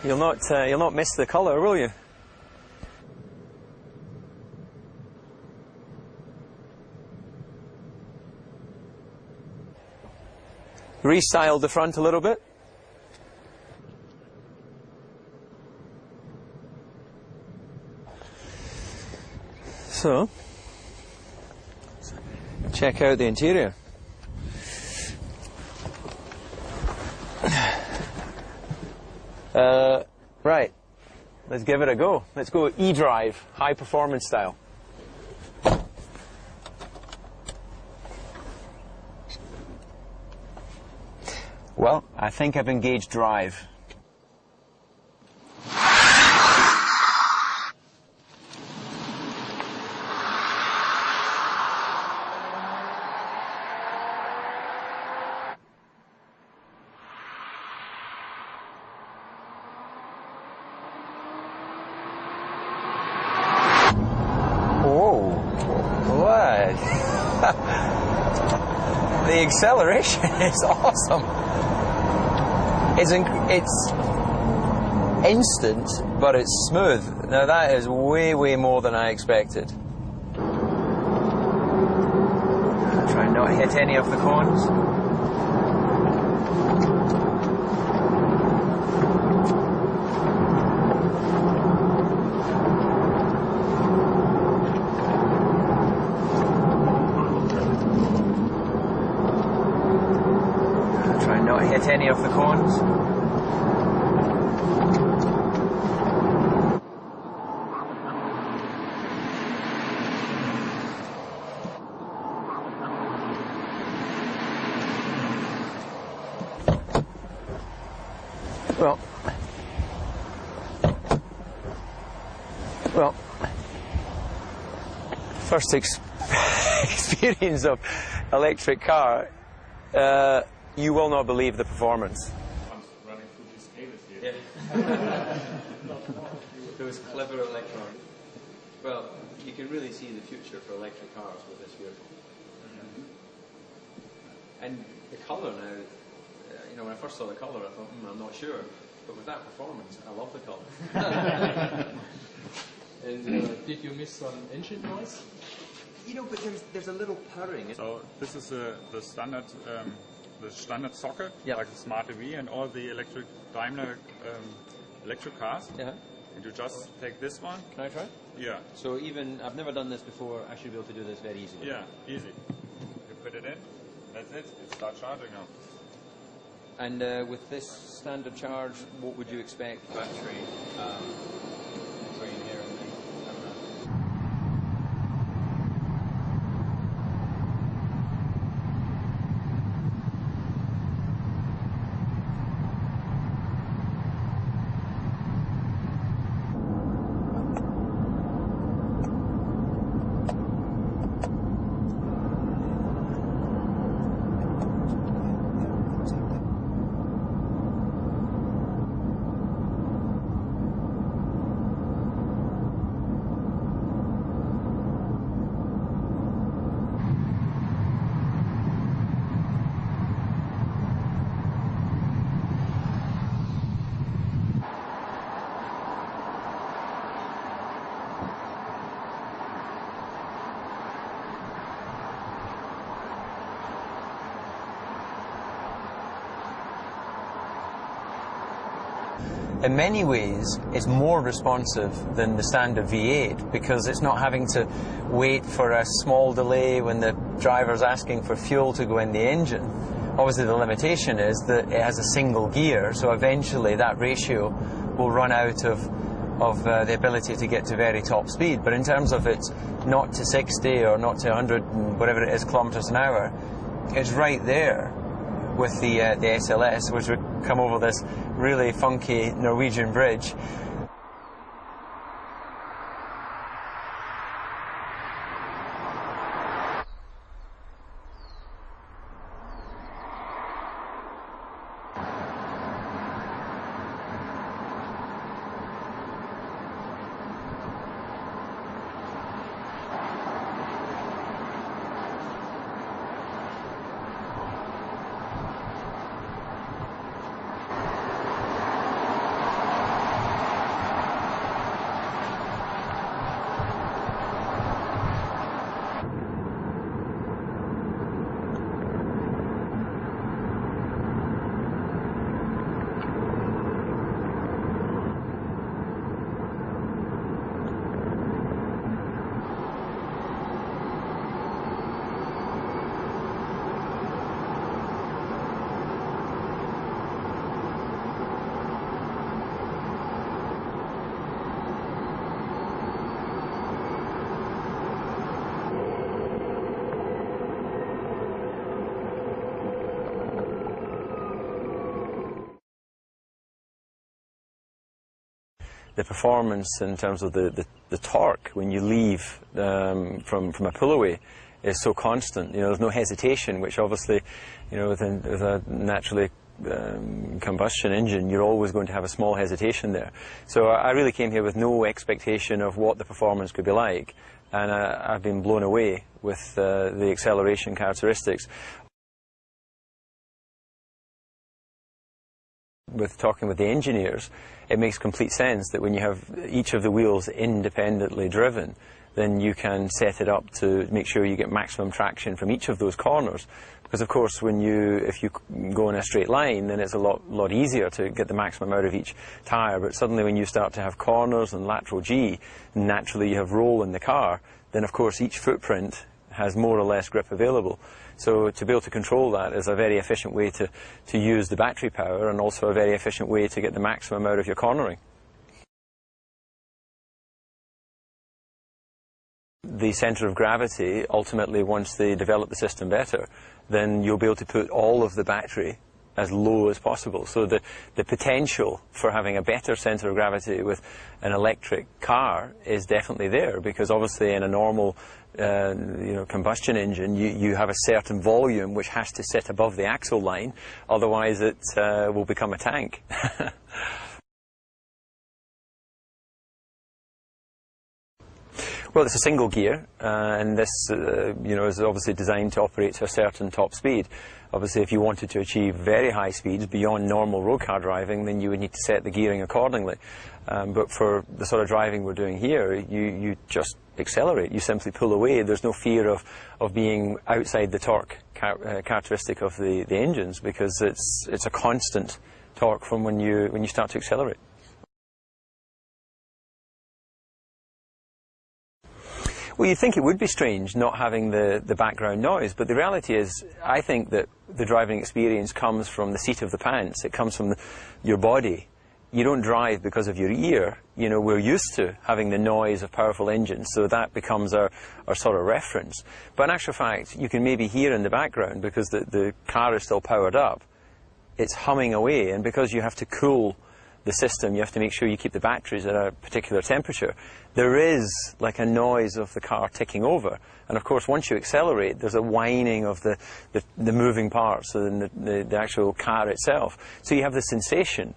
You'll not miss the colour, will you? Restyled the front a little bit. So, check out the interior. Right, let's give it a go. Let's go e-drive, high performance style. Well, I think I've engaged drive. The acceleration is awesome. It's instant, but it's smooth. Now that is way, way more than I expected. Try and not hit any of the cones. Hit any of the cones. Well, first experience of electric car. You will not believe the performance. I'm running through these cables here. Yeah. Those clever electrons. Well, you can really see the future for electric cars with this vehicle. And the colour now, you know, when I first saw the colour, I thought, I'm not sure. But with that performance, I love the colour. And did you miss some engine noise? You know, but there's a little purring. So this is the standard socket, yep, like the Smart EV and all the Daimler electric cars. Yeah. And you just take this one. Can I try? Yeah. So even, I've never done this before, I should be able to do this very easily. Yeah, easy. You put it in, that's it, it starts charging now. And with this standard charge, what would you expect? Battery, between here and there. In many ways, it's more responsive than the standard V8 because it's not having to wait for a small delay when the driver's asking for fuel to go in the engine. Obviously, the limitation is that it has a single gear, so eventually that ratio will run out of the ability to get to very top speed. But in terms of its 0 to 60 or 0 to 100 and whatever it is kilometers an hour, it's right there with the SLS, which would come over this really funky Norwegian bridge. the performance in terms of the torque when you leave from a pull-away is so constant. You know, there's no hesitation, which obviously, you know, with a naturally combustion engine, you're always going to have a small hesitation there. So I really came here with no expectation of what the performance could be like, and I've been blown away with the acceleration characteristics. With talking with the engineers, it makes complete sense that when you have each of the wheels independently driven, then you can set it up to make sure you get maximum traction from each of those corners. Because of course, if you go in a straight line, then it's a lot easier to get the maximum out of each tyre. But suddenly when you start to have corners and lateral G, naturally you have roll in the car, then of course each footprint has more or less grip available. So to be able to control that is a very efficient way to use the battery power, and also a very efficient way to get the maximum out of your cornering. The centre of gravity, ultimately, once they develop the system better, then you'll be able to put all of the battery as low as possible. So the potential for having a better centre of gravity with an electric car is definitely there, because obviously in a normal combustion engine, you have a certain volume which has to sit above the axle line, otherwise it will become a tank. Well, it's a single gear, and this is obviously designed to operate to a certain top speed. Obviously, if you wanted to achieve very high speeds beyond normal road car driving, then you would need to set the gearing accordingly. But for the sort of driving we're doing here, you just accelerate. You simply pull away. There's no fear of being outside the torque characteristic of the engines, because it's a constant torque from when you start to accelerate. Well, you'd think it would be strange not having the background noise, but the reality is, I think that the driving experience comes from the seat of the pants. It comes from your body. You don't drive because of your ear. You know, we're used to having the noise of powerful engines, so that becomes our sort of reference. But in actual fact, you can maybe hear in the background, because the car is still powered up, it's humming away, and because you have to cool the system, you have to make sure you keep the batteries at a particular temperature. There is like a noise of the car ticking over, and of course once you accelerate, there's a whining of the moving parts and the actual car itself. So you have the sensation